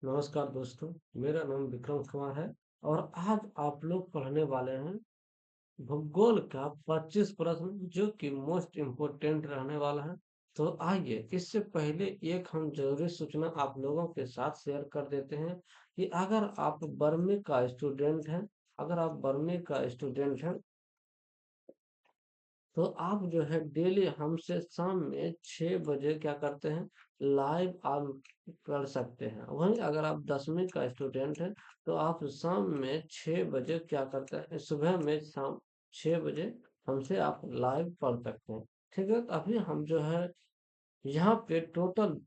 नमस्कार दोस्तों, मेरा नाम विक्रम कुमार है और आज आप लोग पढ़ने वाले हैं भूगोल का 25 प्रश्न जो कि मोस्ट इम्पोर्टेंट रहने वाला है। तो आइए इससे पहले एक हम जरूरी सूचना आप लोगों के साथ शेयर कर देते हैं कि अगर आप बर्मे का स्टूडेंट हैं तो आप जो है डेली हमसे शाम में 6 बजे क्या करते हैं, लाइव आप कर सकते हैं। वहीं अगर आप 10वीं का स्टूडेंट हैं तो आप शाम में 6 बजे क्या करते हैं, सुबह में शाम 6 बजे हमसे आप लाइव पढ़ सकते हैं। ठीक है, तो अभी हम जो है यहाँ पे टोटल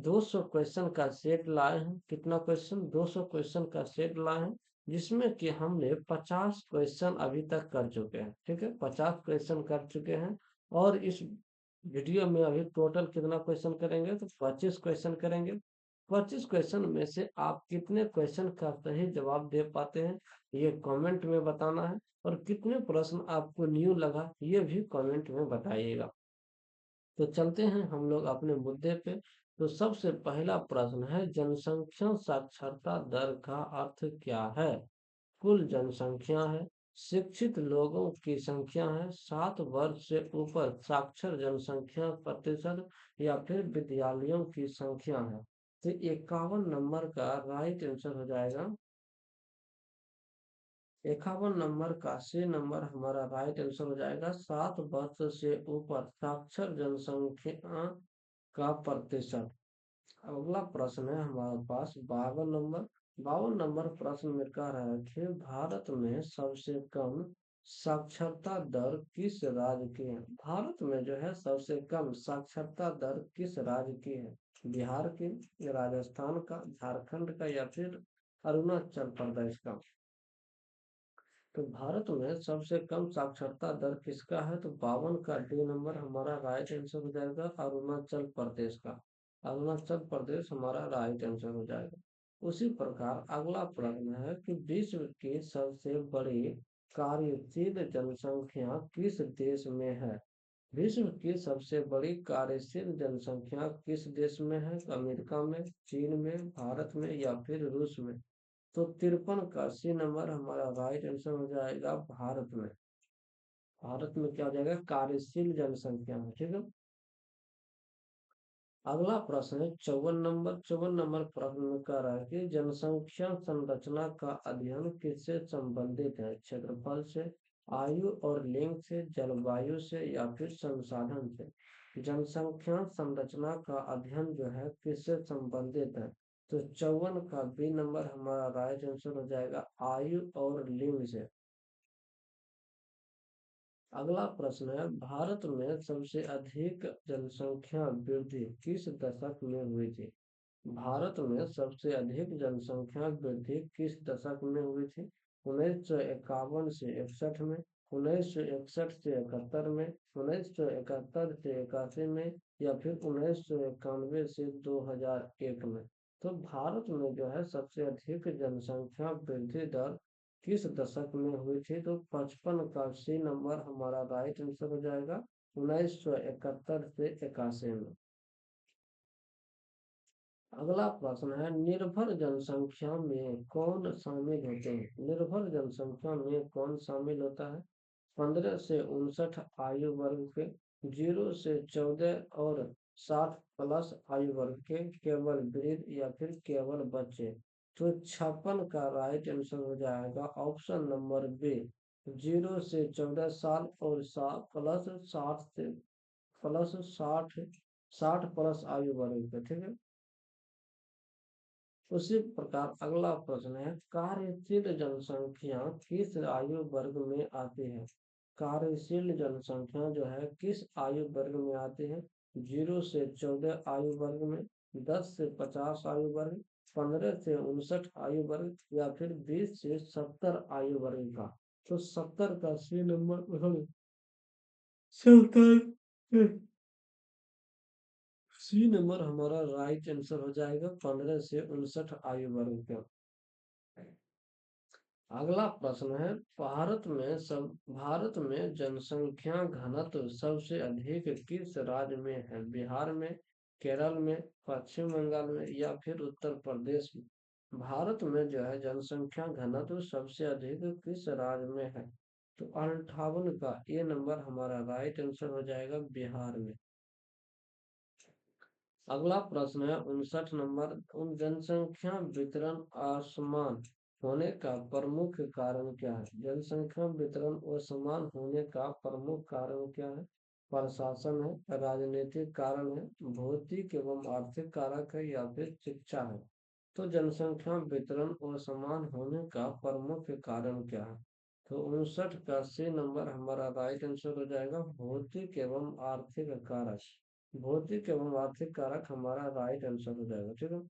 200 क्वेश्चन का सेट लाए हैं। कितना क्वेश्चन? 200 क्वेश्चन का सेट लाए हैं, जिसमें कि हमने 50 क्वेश्चन अभी तक कर चुके हैं। ठीक है, 50 क्वेश्चन कर चुके हैं और इस वीडियो में अभी टोटल कितना क्वेश्चन करेंगे तो 25 क्वेश्चन करेंगे। 25 क्वेश्चन में से आप कितने क्वेश्चन का सही जवाब दे पाते हैं ये कमेंट में बताना है, और कितने प्रश्न आपको न्यू लगा ये भी कमेंट में बताइएगा। तो चलते हैं हम लोग अपने मुद्दे पे। तो सबसे पहला प्रश्न है, जनसंख्या साक्षरता दर का अर्थ क्या है? कुल जनसंख्या है, शिक्षित लोगों की संख्या है, 7 वर्ष से ऊपर साक्षर जनसंख्या प्रतिशत, या फिर विद्यालयों की संख्या है। तो 51 नंबर का राइट आंसर हो जाएगा। 51 नंबर का सी नंबर हमारा राइट आंसर हो जाएगा। 7 वर्ष से ऊपर साक्षर जनसंख्या का प्रतिशत। अगला प्रश्न है हमारे पास 52 नंबर। 52 नंबर प्रश्न में कह रहा है कि भारत में सबसे कम साक्षरता दर किस राज्य की है? भारत में जो है सबसे कम साक्षरता दर किस राज्य की है? बिहार की, राजस्थान का, झारखंड का, या फिर अरुणाचल प्रदेश का? तो भारत में सबसे कम साक्षरता दर किसका है? तो 52 का डी नंबर हमारा राइट आंसर हो जाएगा, अरुणाचल प्रदेश का। अरुणाचल प्रदेश हमारा राइट आंसर हो जाएगा। उसी प्रकार अगला प्रश्न है कि विश्व की सबसे बड़ी कार्यशील जनसंख्या किस देश में है? विश्व की सबसे बड़ी कार्यशील जनसंख्या किस देश में है? अमेरिका में, चीन में, भारत में, या फिर रूस में? तो 53 का सी नंबर हमारा राइट आंसर हो जाएगा, भारत में। भारत में क्या हो जाएगा? कार्यशील जनसंख्या में। ठीक है, अगला प्रश्न है 54 नंबर। 54 नंबर प्रश्न में कह रहा है कि जनसंख्या संरचना का अध्ययन किससे संबंधित है? क्षेत्रफल से, आयु और लिंग से, जलवायु से, या फिर संसाधन से? जनसंख्या संरचना का अध्ययन जो है किससे संबंधित है? तो 54 का बी नंबर हमारा राइट आंसर हो जाएगा, आयु और लिंग से। अगला प्रश्न है, भारत में सबसे अधिक जनसंख्या वृद्धि किस दशक में हुई थी? भारत में सबसे अधिक जनसंख्या वृद्धि किस दशक में हुई थी? 1951 से 61 में, 1961 से 71 में, 1971 से 81 में, या फिर 1991 से 2001 में? तो भारत में जो है सबसे अधिक जनसंख्या वृद्धि दर किस दशक में हुई थी? तो 55 का सी नंबर हमारा राइट आंसर हो जाएगा, 1971 से 81 में। अगला प्रश्न है, निर्भर जनसंख्या में कौन शामिल होते हैं? निर्भर जनसंख्या में कौन शामिल होता है? 15 से 59 आयु वर्ग के, 0 से 14 और 60 प्लस आयु वर्ग के, केवल वृद्ध, या फिर केवल बच्चे? तो 56 का राइट आंसर हो जाएगा ऑप्शन नंबर बी, 0 से 14 साल और 60 प्लस आयु वर्ग के। ठीक है, उसी प्रकार अगला प्रश्न है, कार्यशील जनसंख्या किस आयु वर्ग में आती है? कार्यशील जनसंख्या जो है किस आयु वर्ग में आती है? 0 से 14 आयु वर्ग में, 10 से 50 आयु वर्ग, 15 से 59 आयु वर्ग, या फिर 20 से 70 आयु वर्ग का? तो 70 का सी नंबर, 70 सी नंबर हमारा राइट आंसर हो जाएगा, 15 से 59 आयु वर्ग का। अगला प्रश्न है, भारत में जनसंख्या घनत्व सबसे अधिक किस राज्य में है? बिहार में, केरल में, पश्चिम बंगाल में या फिर उत्तर प्रदेश में? भारत में जो है जनसंख्या घनत्व सबसे अधिक किस राज्य में है? तो 58 का ए नंबर हमारा राइट आंसर हो जाएगा बिहार में। अगला प्रश्न है 59 नंबर, उन जनसंख्या वितरण असमान होने का प्रमुख कारण क्या है? जनसंख्या वितरण असमान होने का प्रमुख कारण क्या है? प्रशासन है, राजनीतिक कारण है, भौतिक एवं आर्थिक कारक है या फिर शिक्षा है? तो जनसंख्या वितरण असमान होने का प्रमुख कारण क्या है? तो 59 का सी नंबर हमारा राइट आंसर हो जाएगा भौतिक एवं आर्थिक कारक। भौतिक एवं आर्थिक कारक हमारा राइट आंसर हो जाएगा, ठीक है।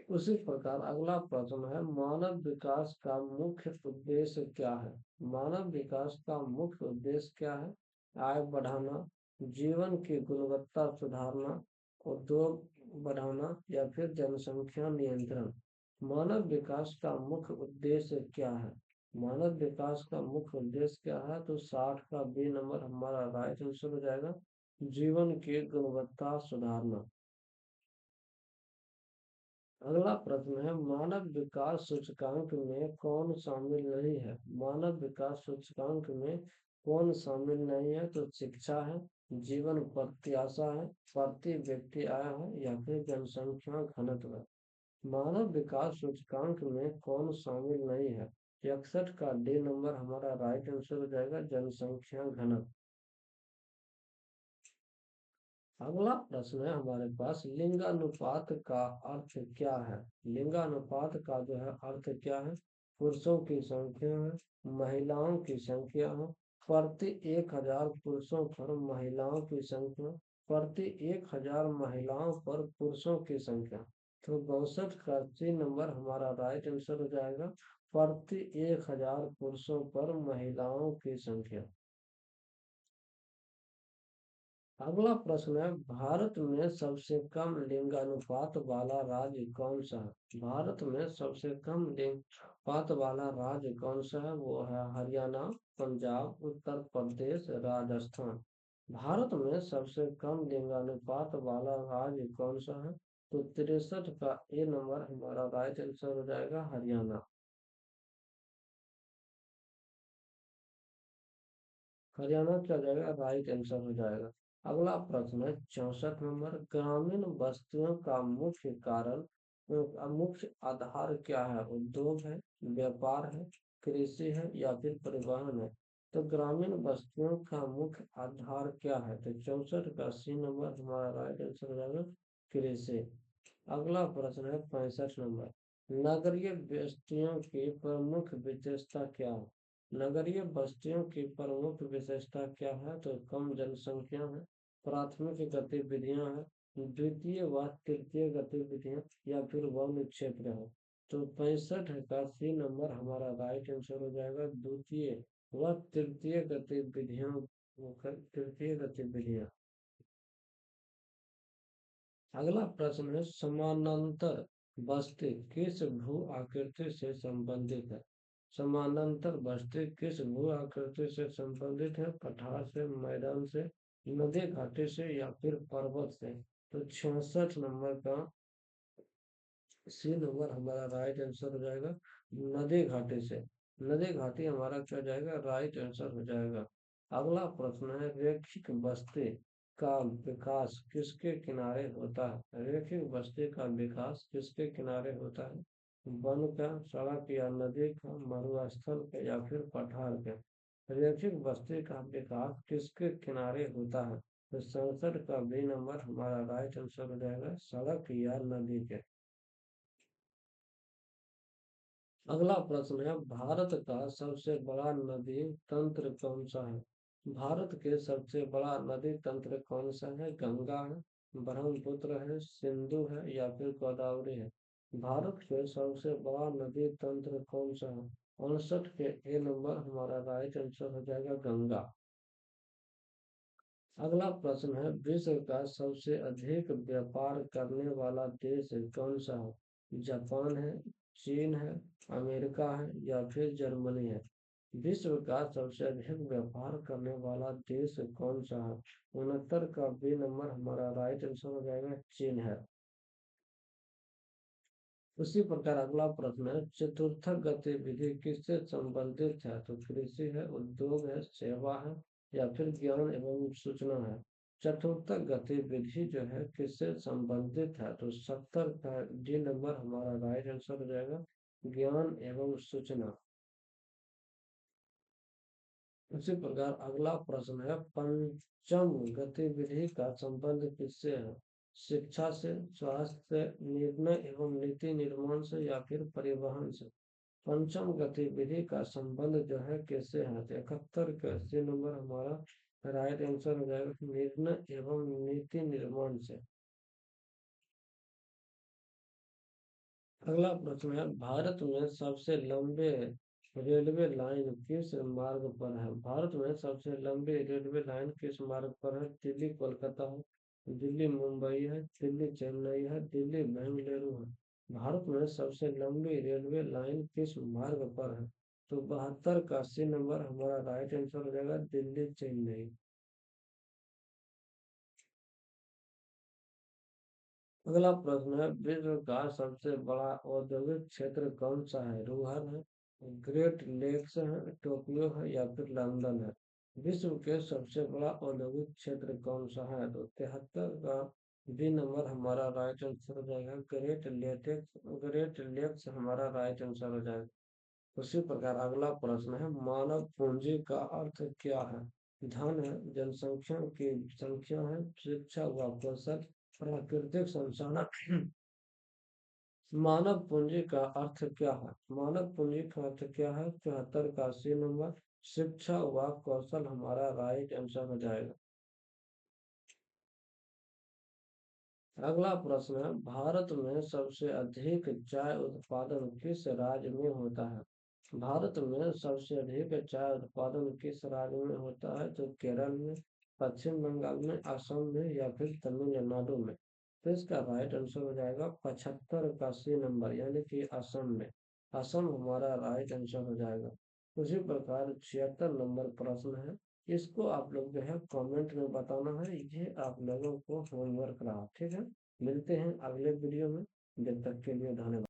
उसी प्रकार अगला प्रश्न है मानव विकास का मुख्य उद्देश्य क्या है? मानव विकास का मुख्य उद्देश्य क्या है? आय बढ़ाना, जीवन की गुणवत्ता सुधारना, उद्योग बढ़ाना या फिर जनसंख्या नियंत्रण? मानव विकास का मुख्य उद्देश्य क्या है? मानव विकास का मुख्य उद्देश्य क्या है? तो 60 का बी नंबर हमारा राइट आंसर हो जाएगा जीवन की गुणवत्ता सुधारना। अगला प्रश्न है मानव विकास सूचकांक में कौन शामिल नहीं है? मानव विकास सूचकांक में कौन शामिल नहीं है? तो शिक्षा है, जीवन प्रत्याशा है, प्रति व्यक्ति आय है या फिर जनसंख्या घनत्व है? मानव विकास सूचकांक में कौन शामिल नहीं है? 61 का डी नंबर हमारा राइट आंसर हो जाएगा जनसंख्या घनत्व। अगला प्रश्न है हमारे पास लिंगानुपात का अर्थ क्या है? लिंगानुपात का जो है अर्थ क्या है? पुरुषों की संख्या है, महिलाओं की संख्या है, प्रति 1000 पुरुषों पर महिलाओं की संख्या, प्रति 1000 महिलाओं पर पुरुषों की संख्या? तो 62 का सी नंबर हमारा राइट आंसर हो जाएगा प्रति 1000 पुरुषों पर महिलाओं की संख्या। अगला प्रश्न है भारत में सबसे कम लिंगानुपात वाला राज्य कौन सा है? भारत में सबसे कम लिंगानुपात वाला राज्य कौन सा है? वो है हरियाणा, पंजाब, उत्तर प्रदेश, राजस्थान। भारत में सबसे कम लिंगानुपात वाला राज्य कौन सा है? तो 63 का ए नंबर हमारा राइट आंसर हो जाएगा हरियाणा। हरियाणा क्या हो जाएगा? राइट आंसर हो जाएगा। अगला प्रश्न है 64 नंबर, ग्रामीण बस्तियों का मुख्य कारण मुख्य आधार क्या है? उद्योग है, व्यापार है, कृषि है या फिर परिवहन है? तो ग्रामीण बस्तियों का मुख्य आधार क्या है? तो 64 का सी नंबर हमारा राइट आंसर हो जाएगा कृषि। अगला प्रश्न है 65 नंबर, नगरीय बस्तियों की प्रमुख विशेषता क्या है? नगरीय बस्तियों की प्रमुख विशेषता क्या है? तो कम जनसंख्या है, प्राथमिक गतिविधियां हैं, द्वितीय व तृतीय गतिविधियां या फिर वन क्षेत्र है? तो 65 का सी नंबर हमारा राइट आंसर हो जाएगा द्वितीय व तृतीय गतिविधियां। तृतीय गतिविधियां। अगला प्रश्न है समानांतर बस्ती किस भू आकृति से संबंधित है? समानांतर बस्ती किस भू आकृति से संबंधित है? पठार से, मैदान से, नदी घाटी से या फिर पर्वत से? तो 66 नंबर का सी नंबर हमारा राइट आंसर हो जाएगा नदी घाटी से। नदी घाटी हमारा क्या हो जाएगा? राइट आंसर हो जाएगा। अगला प्रश्न है रैखिक बस्ती का विकास किसके किनारे होता है? रैखिक बस्ती का विकास किसके किनारे होता है? वन का, सड़क या नदी का, मरुस्थल का या फिर पठार का? रैखिक बस्ती का विकास किसके किनारे होता है? तो 67 का बी नंबर हमारा राइट आंसर हो जाएगा सड़क या नदी के। अगला प्रश्न है भारत का सबसे बड़ा नदी तंत्र कौन सा है? भारत के सबसे बड़ा नदी तंत्र कौन सा है? गंगा है, ब्रह्मपुत्र है, सिंधु है या फिर गोदावरी है? भारत के सबसे बड़ा नदी तंत्र कौन सा है? 59 के ए नंबर हमारा राइट आंसर हो जाएगा गंगा। अगला प्रश्न है विश्व का सबसे अधिक व्यापार करने वाला देश कौन सा है? जापान है, चीन है, अमेरिका है या फिर जर्मनी है? विश्व का सबसे अधिक व्यापार करने वाला देश कौन सा है? 69 का बी नंबर हमारा राइट आंसर हो जाएगा, चीन है। उसी प्रकार अगला प्रश्न है, चतुर्थ गतिविधि किससे संबंधित है? तो कृषि है, उद्योग है, सेवा है, या फिर ज्ञान एवं सूचना है। चतुर्थ गतिविधि जो है किससे संबंधित है? तो 70 का डी नंबर हमारा राइट आंसर हो जाएगा, ज्ञान एवं सूचना। उसी प्रकार अगला प्रश्न है, पंचम गतिविधि का संबंध किससे है? शिक्षा से, स्वास्थ्य से, निर्णय एवं नीति निर्माण से, या फिर परिवहन से। पंचम गतिविधि का संबंध जो है किससे है? तो 71 का सी नंबर हमारा राइट आंसर हो जाएगा, निर्णय एवं नीति निर्माण से। अगला प्रश्न है, भारत में सबसे लंबे रेलवे लाइन किस मार्ग पर है? भारत में सबसे लंबी रेलवे लाइन किस मार्ग पर है? दिल्ली कोलकाता है, दिल्ली मुंबई है, दिल्ली चेन्नई है, दिल्ली बेंगलुरु है। भारत में सबसे लंबी रेलवे लाइन किस मार्ग पर है? तो 72 का सी नंबर हमारा राइट आंसर हो जाएगा, दिल्ली चेन्नई। अगला प्रश्न है, विश्व का सबसे बड़ा औद्योगिक क्षेत्र कौन सा है? वुहान है, ग्रेट लेक्स है, टोक्यो है, या फिर लंदन है। विश्व के सबसे बड़ा औद्योगिक क्षेत्र कौन सा है? तो 73 का बी नंबर हमारा राइट आंसर हो जाएगा, ग्रेट लेक्स हमारा राइट आंसर हो जाएगा। उसी प्रकार अगला प्रश्न है, मानव पूंजी का अर्थ क्या है? धन है, जनसंख्या की संख्या है, शिक्षा व कौशल, प्राकृतिक संसाधन। मानव पूंजी का अर्थ क्या है? मानव पूंजी का अर्थ क्या है? 74 का सी नंबर, शिक्षा व कौशल हमारा राइट आंसर हो जाएगा। अगला प्रश्न है, भारत में सबसे अधिक चाय उत्पादन किस राज्य में होता है? भारत में सबसे अधिक चाय उत्पादन किस राज्य में होता है? तो केरल में, पश्चिम बंगाल में, असम में, या फिर तमिलनाडु में। तो इसका राइट आंसर हो जाएगा 75 का सी नंबर, यानी कि असम में। असम हमारा राइट आंसर हो जाएगा। उसी प्रकार 76 नंबर प्रश्न है, इसको आप लोग जो है कमेंट में बताना है, ये आप लोगों को होमवर्क रहा, ठीक है। मिलते हैं अगले वीडियो में, जब तक के लिए धन्यवाद।